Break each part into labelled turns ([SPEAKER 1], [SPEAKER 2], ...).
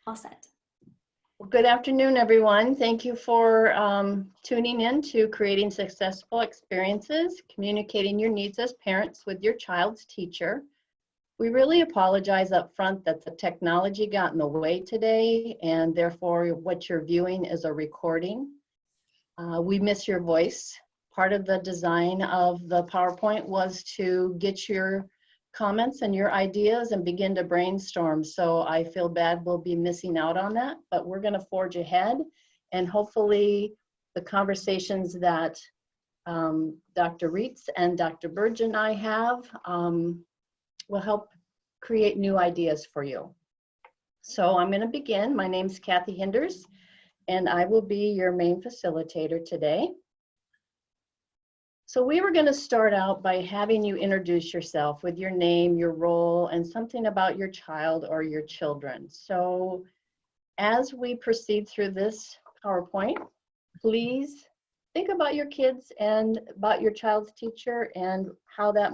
[SPEAKER 1] All set.
[SPEAKER 2] Well, good afternoon, everyone. Thank you for tuning in to Creating Successful Experiences, Communicating Your Needs as Parents with Your Child's Teacher. We really apologize up front that the technology got in the way today, and therefore what you're viewing is a recording. We miss your voice. Part of the design of the PowerPoint was to get your comments and your ideas and begin to brainstorm. So I feel bad we'll be missing out on that, but we're going to forge ahead, and hopefully the conversations that Dr. Reitz and Dr. Burge and I have will help create new ideas for you. So I'm going to begin. My name's Kathy Hinders, and I will be your main facilitator today. So we were going to start out by having you introduce yourself with your name, your role, and something about your child or your children. So as we proceed through this PowerPoint, please think about your kids and about your child's teacher and how that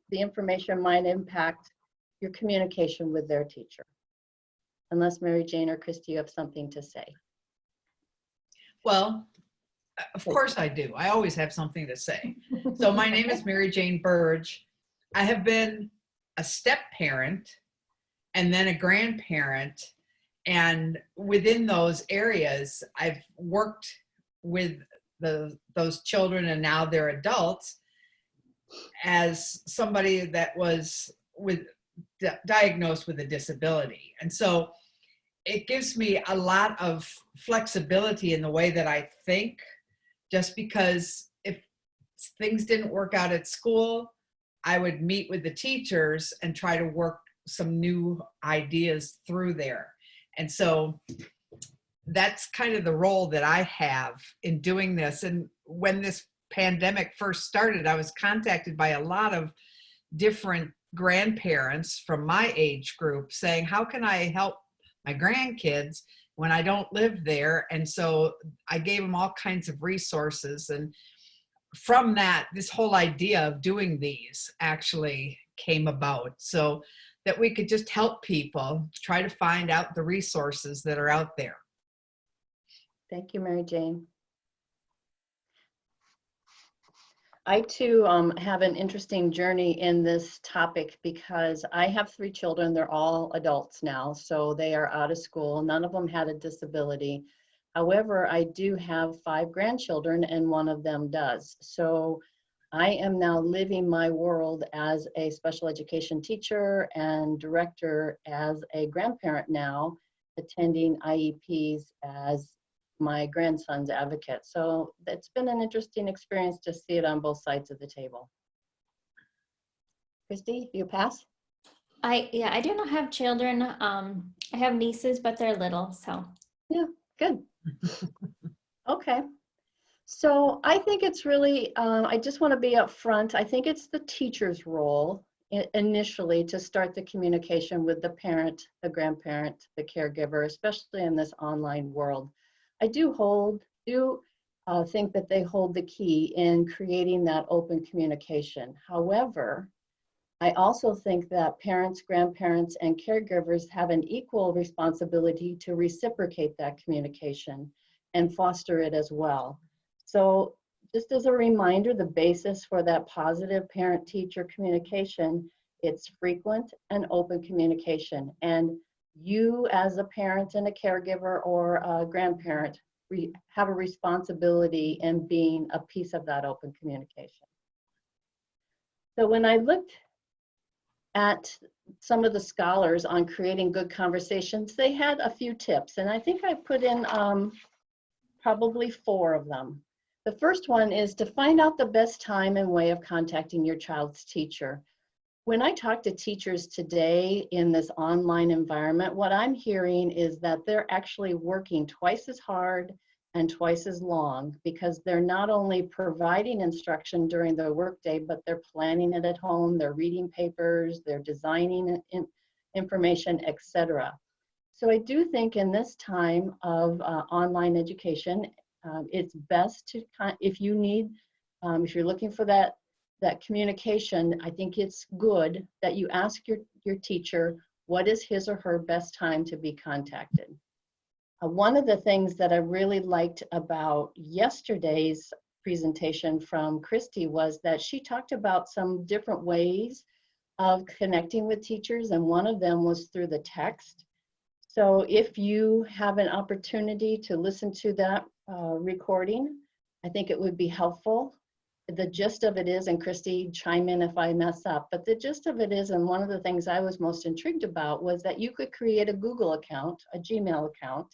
[SPEAKER 2] the information might impact your communication with their teacher. Unless Mary Jane or Christy, you have something to say.
[SPEAKER 3] Well, of course I do. I always have something to say. So my name is Mary Jane Burge. I have been a step parent and then a grandparent. And within those areas, I've worked with those children, and now they're adults, as somebody that was diagnosed with a disability. And so it gives me a lot of flexibility in the way that I think, just because if things didn't work out at school, I would meet with the teachers and try to work some new ideas through there. And so that's kind of the role that I have in doing this. And when this pandemic first started, I was contacted by a lot of different grandparents from my age group saying, how can I help my grandkids when I don't live there? And so I gave them all kinds of resources. And from that, this whole idea of doing these actually came about, so that we could just help people try to find out the resources that are out there.
[SPEAKER 2] Thank you, Mary Jane. I too have an interesting journey in this topic because I have 3 children. They're all adults now, so they are out of school. None of them had a disability. However, I do have 5 grandchildren, and one of them does. So I am now living my world as a special education teacher and director, as a grandparent now, attending IEPs as my grandson's advocate. So it's been an interesting experience to see it on both sides of the table. Christy, you pass?
[SPEAKER 1] I do not have children. I have nieces, but they're little, so.
[SPEAKER 2] Yeah, good. Okay. So I think it's really, I just want to be upfront. I think it's the teacher's role initially to start the communication with the parent, the grandparent, the caregiver, especially in this online world. I do think that they hold the key in creating that open communication. However, I also think that parents, grandparents, and caregivers have an equal responsibility to reciprocate that communication and foster it as well. So just as a reminder, the basis for that positive parent-teacher communication, it's frequent and open communication. And you as a parent and a caregiver or a grandparent have a responsibility in being a piece of that open communication. So when I looked at some of the scholars on creating good conversations, they had a few tips, and I think I put in probably 4 of them. The first one is to find out the best time and way of contacting your child's teacher. When I talk to teachers today in this online environment, what I'm hearing is that they're actually working twice as hard and twice as long, because they're not only providing instruction during the workday, but they're planning it at home, they're reading papers, they're designing information, etc. So I do think in this time of online education, it's best to, if you're looking for that communication, I think it's good that you ask your teacher what is his or her best time to be contacted? One of the things that I really liked about yesterday's presentation from Christy was that she talked about some different ways of connecting with teachers, and one of them was through the text. So if you have an opportunity to listen to that recording, I think it would be helpful. The gist of it is, and Christy, chime in if I mess up, but the gist of it is, and one of the things I was most intrigued about was that you could create a Google account, a Gmail account,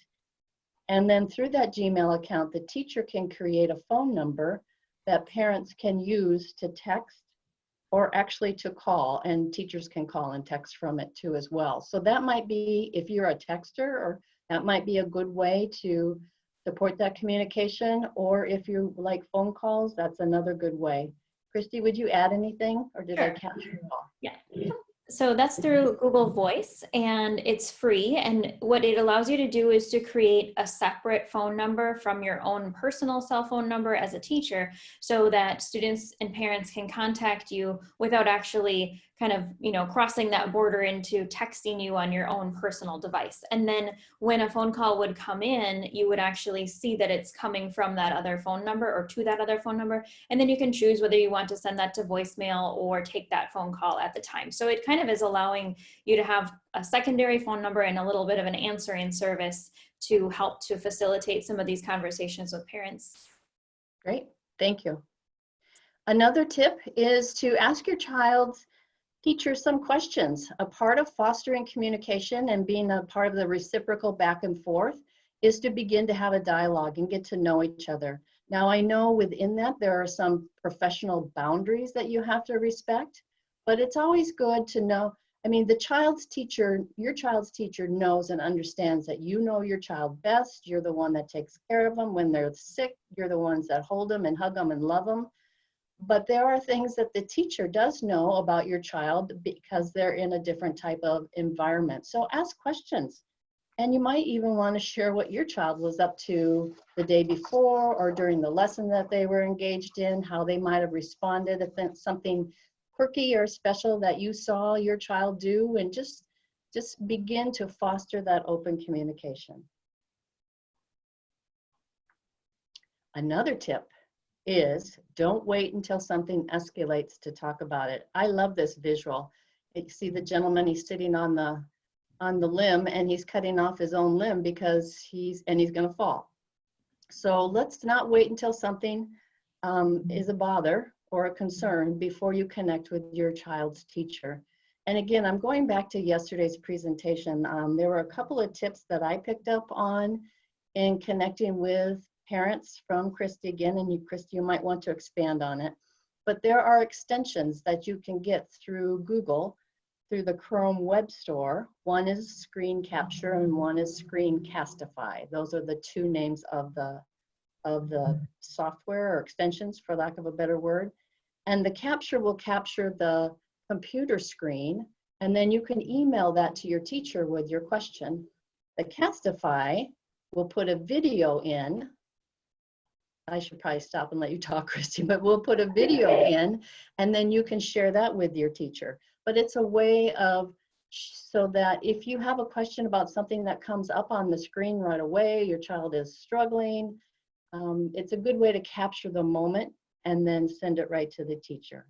[SPEAKER 2] and then through that Gmail account, the teacher can create a phone number that parents can use to text or actually to call, and teachers can call and text from it too as well. So that might be, if you're a texter, or that might be a good way to support that communication, or if you like phone calls, that's another good way. Christy, would you add anything, or did I
[SPEAKER 1] Sure.
[SPEAKER 2] capture it all?
[SPEAKER 1] Yeah. So that's through Google Voice, and it's free. And what it allows you to do is to create a separate phone number from your own personal cell phone number as a teacher, so that students and parents can contact you without actually kind of, crossing that border into texting you on your own personal device. And then when a phone call would come in, you would actually see that it's coming from that other phone number or to that other phone number. And then you can choose whether you want to send that to voicemail or take that phone call at the time. So it kind of is allowing you to have a secondary phone number and a little bit of an answering service to help to facilitate some of these conversations with parents.
[SPEAKER 2] Great, thank you. Another tip is to ask your child's teacher some questions. A part of fostering communication and being a part of the reciprocal back and forth is to begin to have a dialogue and get to know each other. Now, I know within that there are some professional boundaries that you have to respect, but it's always good to know, the child's teacher, your child's teacher knows and understands that you know your child best. You're the one that takes care of them when they're sick. You're the ones that hold them and hug them and love them. But there are things that the teacher does know about your child because they're in a different type of environment. So ask questions. And you might even want to share what your child was up to the day before or during the lesson that they were engaged in, how they might have responded if it's something quirky or special that you saw your child do, and just begin to foster that open communication. Another tip is don't wait until something escalates to talk about it. I love this visual. You see the gentleman, he's sitting on the limb and he's cutting off his own limb because he's going to fall. So let's not wait until something is a bother or a concern before you connect with your child's teacher. And again, I'm going back to yesterday's presentation. There were a couple of tips that I picked up on in connecting with parents from Christy again, and Christy, you might want to expand on it. But there are extensions that you can get through Google, through the Chrome Web Store. One is Screen Capture and one is Screencastify. Those are the two names of the software or extensions, for lack of a better word. And the capture will capture the computer screen, and then you can email that to your teacher with your question. The Castify will put a video in. I should probably stop and let you talk, Christy, but we'll put a video in, and then you can share that with your teacher. But it's a way of, so that if you have a question about something that comes up on the screen right away, your child is struggling, it's a good way to capture the moment and then send it right to the teacher.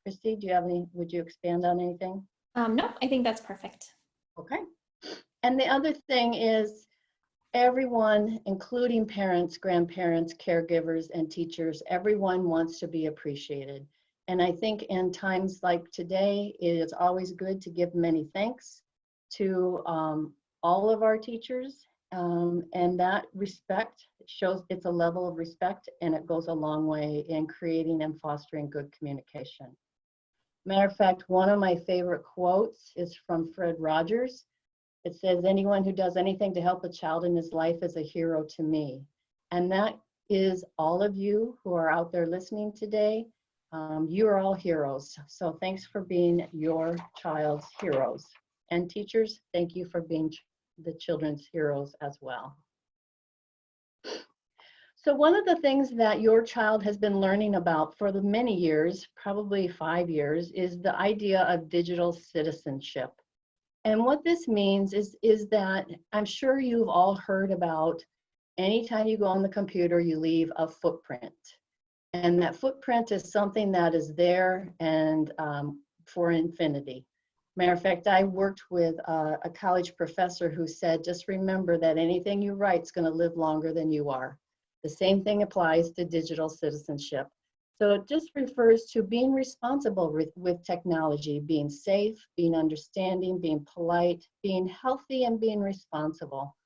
[SPEAKER 2] Christy, do you have any, would you expand on anything?
[SPEAKER 1] No, I think that's perfect.
[SPEAKER 2] Okay. And the other thing is, everyone, including parents, grandparents, caregivers, and teachers, everyone wants to be appreciated. And I think in times like today, it is always good to give many thanks to all of our teachers. And that respect shows, it's a level of respect, and it goes a long way in creating and fostering good communication. Matter of fact, one of my favorite quotes is from Fred Rogers. It says, "Anyone who does anything to help a child in his life is a hero to me." And that is all of you who are out there listening today. You are all heroes. So thanks for being your child's heroes. And teachers, thank you for being the children's heroes as well. So one of the things that your child has been learning about for the many years, probably 5 years, is the idea of digital citizenship. And what this means is that I'm sure you've all heard about anytime you go on the computer, you leave a footprint. And that footprint is something that is there and for infinity. Matter of fact, I worked with a college professor who said, just remember that anything you write is going to live longer than you are. The same thing applies to digital citizenship. So it just refers to being responsible with technology, being safe, being understanding, being polite, being healthy, and being responsible.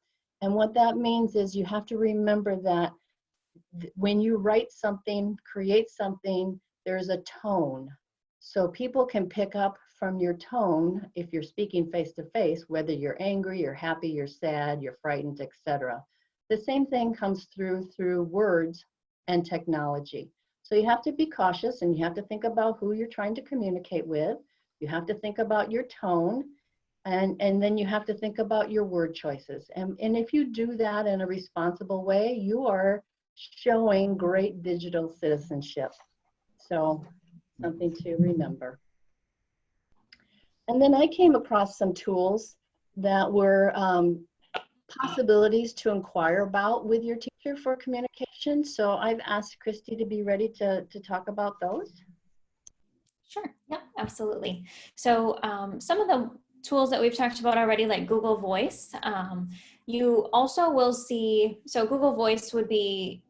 [SPEAKER 2] And what that means is you have to remember that when you write something, create something, there's a tone. So people can pick up from your tone if you're speaking face to face, whether you're angry, you're happy, you're sad, you're frightened, etc. The same thing comes through words and technology. So you have to be cautious and you have to think about who you're trying to communicate with. You have to think about your tone. And then you have to think about your word choices. And if you do that in a responsible way, you are showing great digital citizenship. So something to remember. And then I came across some tools that were possibilities to inquire about with your teacher for communication. So I've asked Christy to be ready to talk about those.
[SPEAKER 1] Sure, yeah, absolutely. So some of the tools that we've talked about already, like Google Voice, you also will see, so Google Voice would be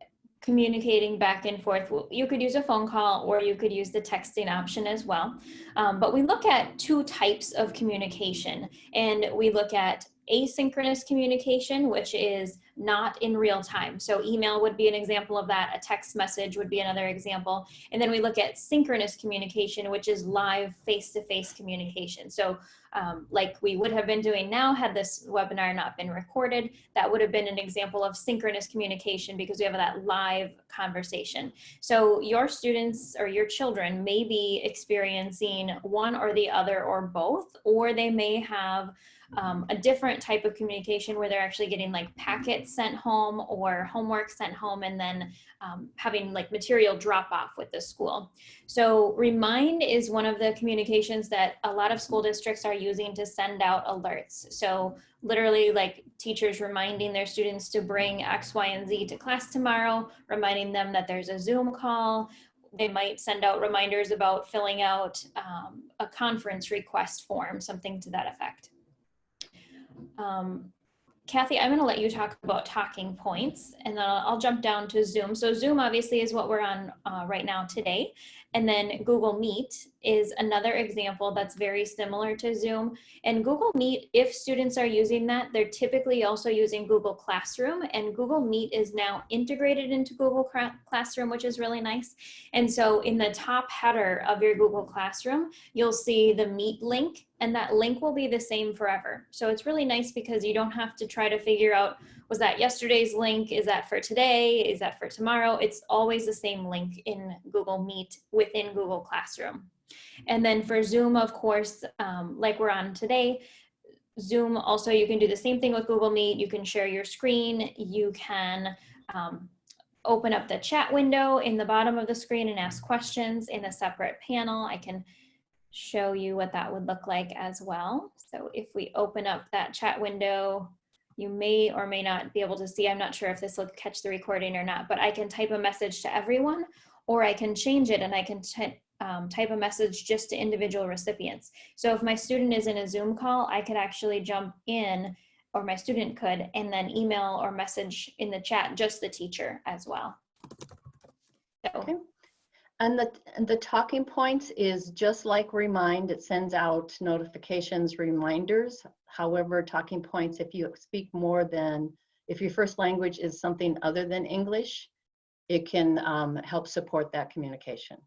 [SPEAKER 1] communicating back and forth. You could use a phone call or you could use the texting option as well. But we look at two types of communication, and we look at asynchronous communication, which is not in real time. So email would be an example of that. A text message would be another example. And then we look at synchronous communication, which is live face-to-face communication. So like we would have been doing now had this webinar not been recorded, that would have been an example of synchronous communication because we have that live conversation. So your students or your children may be experiencing one or the other or both, or they may have a different type of communication where they're actually getting like packets sent home or homework sent home, and then having like material drop off with the school. So Remind is one of the communications that a lot of school districts are using to send out alerts. So literally like teachers reminding their students to bring X, Y, and Z to class tomorrow, reminding them that there's a Zoom call. They might send out reminders about filling out a conference request form, something to that effect. Kathy, I'm going to let you talk about talking points, and then I'll jump down to Zoom. So Zoom obviously is what we're on right now today. And then Google Meet is another example that's very similar to Zoom. And Google Meet, if students are using that, they're typically also using Google Classroom, and Google Meet is now integrated into Google Classroom, which is really nice. And so in the top header of your Google Classroom, you'll see the Meet link, and that link will be the same forever. So it's really nice because you don't have to try to figure out, was that yesterday's link? Is that for today? Is that for tomorrow? It's always the same link in Google Meet within Google Classroom. And then for Zoom, of course, like we're on today, Zoom also, you can do the same thing with Google Meet. You can share your screen. You can open up the chat window in the bottom of the screen and ask questions in a separate panel. I can show you what that would look like as well. So if we open up that chat window, you may or may not be able to see, I'm not sure if this will catch the recording or not, but I can type a message to everyone, or I can change it and I can type a message just to individual recipients. So if my student is in a Zoom call, I could actually jump in, or my student could, and then email or message in the chat just the teacher as well. So.
[SPEAKER 2] Okay. And the talking points is just like Remind. It sends out notifications, reminders. However, talking points, if you speak more than, if your first language is something other than English, it can help support that communication.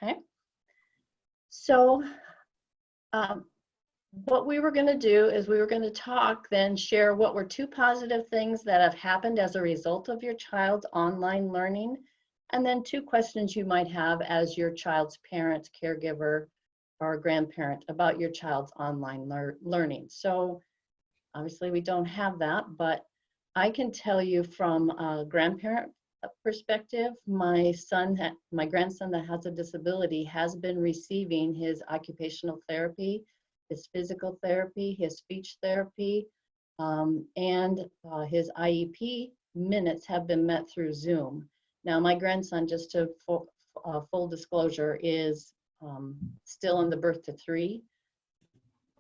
[SPEAKER 2] Okay. So what we were going to do is we were going to talk, then share what were two positive things that have happened as a result of your child's online learning, and then two questions you might have as your child's parent, caregiver, or grandparent about your child's online learning. So obviously we don't have that, but I can tell you from a grandparent perspective, my grandson that has a disability has been receiving his occupational therapy his physical therapy, his speech therapy, and his IEP minutes have been met through Zoom. Now, my grandson, just to full disclosure, is still in the Birth to 3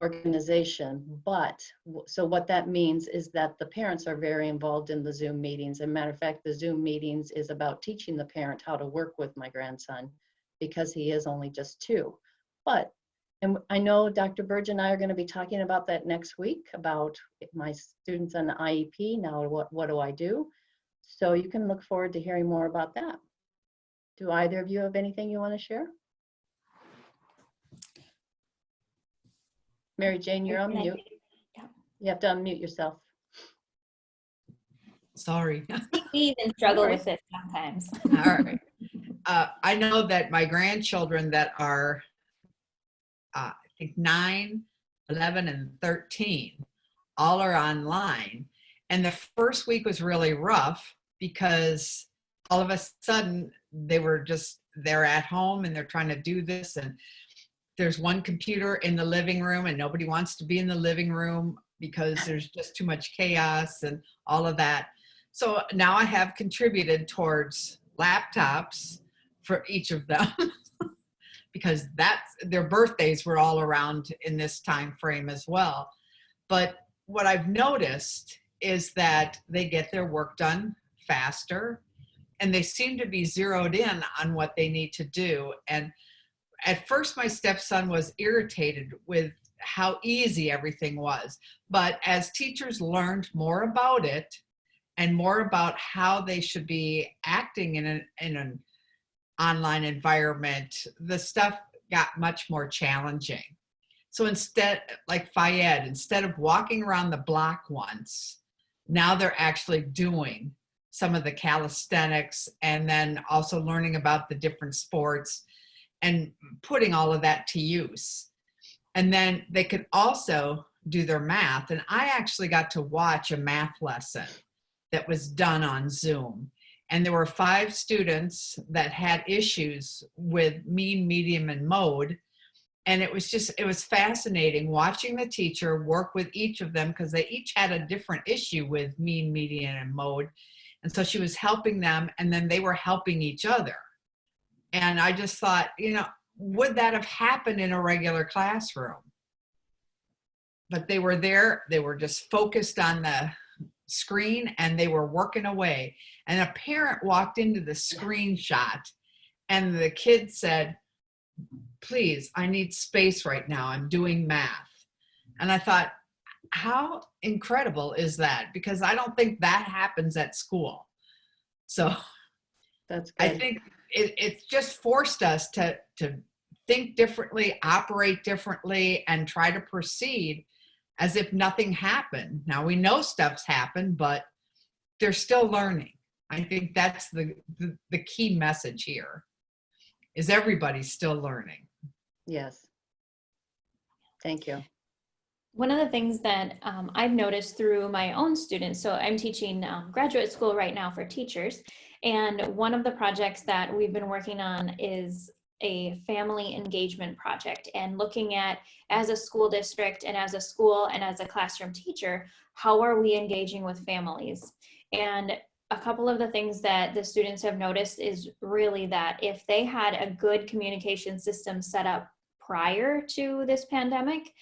[SPEAKER 2] organization, but so what that means is that the parents are very involved in the Zoom meetings. As a matter of fact, the Zoom meetings is about teaching the parent how to work with my grandson because he is only just 2. But, and I know Dr. Burge and I are going to be talking about that next week, about my students on the IEP. Now, what do I do? So you can look forward to hearing more about that. Do either of you have anything you want to share? Mary Jane, you're on mute. You have to unmute yourself.
[SPEAKER 3] Sorry.
[SPEAKER 1] We even struggle with it sometimes.
[SPEAKER 3] All right. I know that my grandchildren that are, I think 9, 11, and 13, all are online. And the first week was really rough because all of a sudden they're at home and they're trying to do this, and there's one computer in the living room and nobody wants to be in the living room because there's just too much chaos and all of that. So now I have contributed towards laptops for each of them because their birthdays were all around in this time frame as well. But what I've noticed is that they get their work done faster and they seem to be zeroed in on what they need to do. And at first, my stepson was irritated with how easy everything was. But as teachers learned more about it and more about how they should be acting in an online environment, the stuff got much more challenging. So instead, like Fayed, instead of walking around the block once, now they're actually doing some of the calisthenics and then also learning about the different sports and putting all of that to use. And then they could also do their math. And I actually got to watch a math lesson that was done on Zoom. And there were 5 students that had issues with mean, medium, and mode. And it was fascinating watching the teacher work with each of them because they each had a different issue with mean, median, and mode. And so she was helping them and then they were helping each other. And I just thought, would that have happened in a regular classroom? But they were there, they were just focused on the screen and they were working away. And a parent walked into the screenshot and the kid said, "Please, I need space right now. I'm doing math." And I thought, how incredible is that? Because I don't think that happens at school. So
[SPEAKER 2] That's good.
[SPEAKER 3] I think it's just forced us to think differently, operate differently, and try to proceed as if nothing happened. Now we know stuff's happened, but they're still learning. I think that's the key message here, is everybody's still learning.
[SPEAKER 2] Yes. Thank you.
[SPEAKER 1] One of the things that I've noticed through my own students, so I'm teaching graduate school right now for teachers, and one of the projects that we've been working on is a family engagement project, and looking at, as a school district and as a school and as a classroom teacher, how are we engaging with families? And a couple of the things that the students have noticed is really that if they had a good communication system set up prior to this pandemic,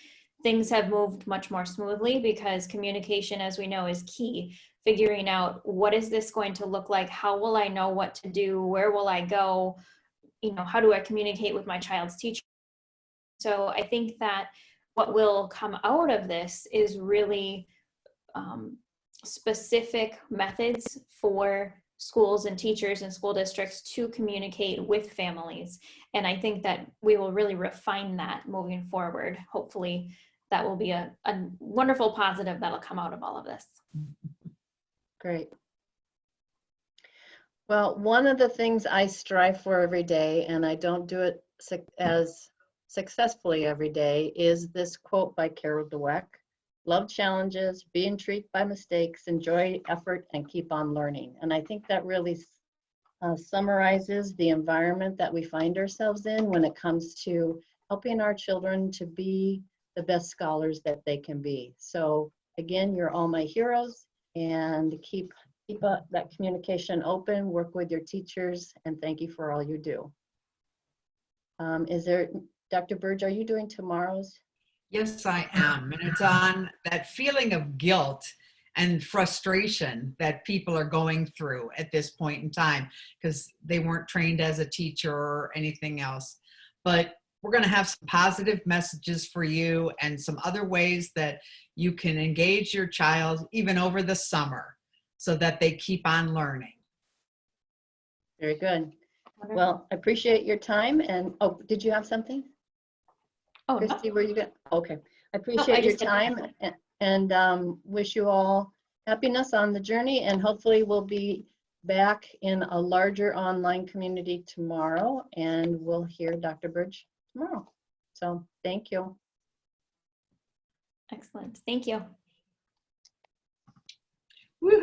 [SPEAKER 1] things have moved much more smoothly, because communication, as we know, is key. Figuring out, what is this going to look like? How will I know what to do? Where will I go? How do I communicate with my child's teacher? So I think that what will come out of this is really specific methods for schools and teachers and school districts to communicate with families. And I think that we will really refine that moving forward. Hopefully that will be a wonderful positive that'll come out of all of this.
[SPEAKER 2] Great. Well, one of the things I strive for every day, and I don't do it as successfully every day, is this quote by Carol Dweck: "Love challenges, be intrigued by mistakes, enjoy effort, and keep on learning." And I think that really summarizes the environment that we find ourselves in when it comes to helping our children to be the best scholars that they can be. So again, you're all my heroes, and keep that communication open, work with your teachers, and thank you for all you do. Is there, Dr. Burge, are you doing tomorrow's?
[SPEAKER 3] Yes, I am. And it's on that feeling of guilt and frustration that people are going through at this point in time because they weren't trained as a teacher or anything else. But we're going to have some positive messages for you and some other ways that you can engage your child even over the summer so that they keep on learning.
[SPEAKER 2] Very good.
[SPEAKER 1] Wonderful.
[SPEAKER 2] Well, I appreciate your time. And oh, did you have something?
[SPEAKER 1] Oh, no.
[SPEAKER 2] Christy, were you going? Okay. I appreciate your
[SPEAKER 1] just said-
[SPEAKER 2] time and wish you all happiness on the journey. And hopefully we'll be back in a larger online community tomorrow, and we'll hear Dr. Burge tomorrow. So thank you.
[SPEAKER 1] Excellent. Thank you.
[SPEAKER 3] Woohoo!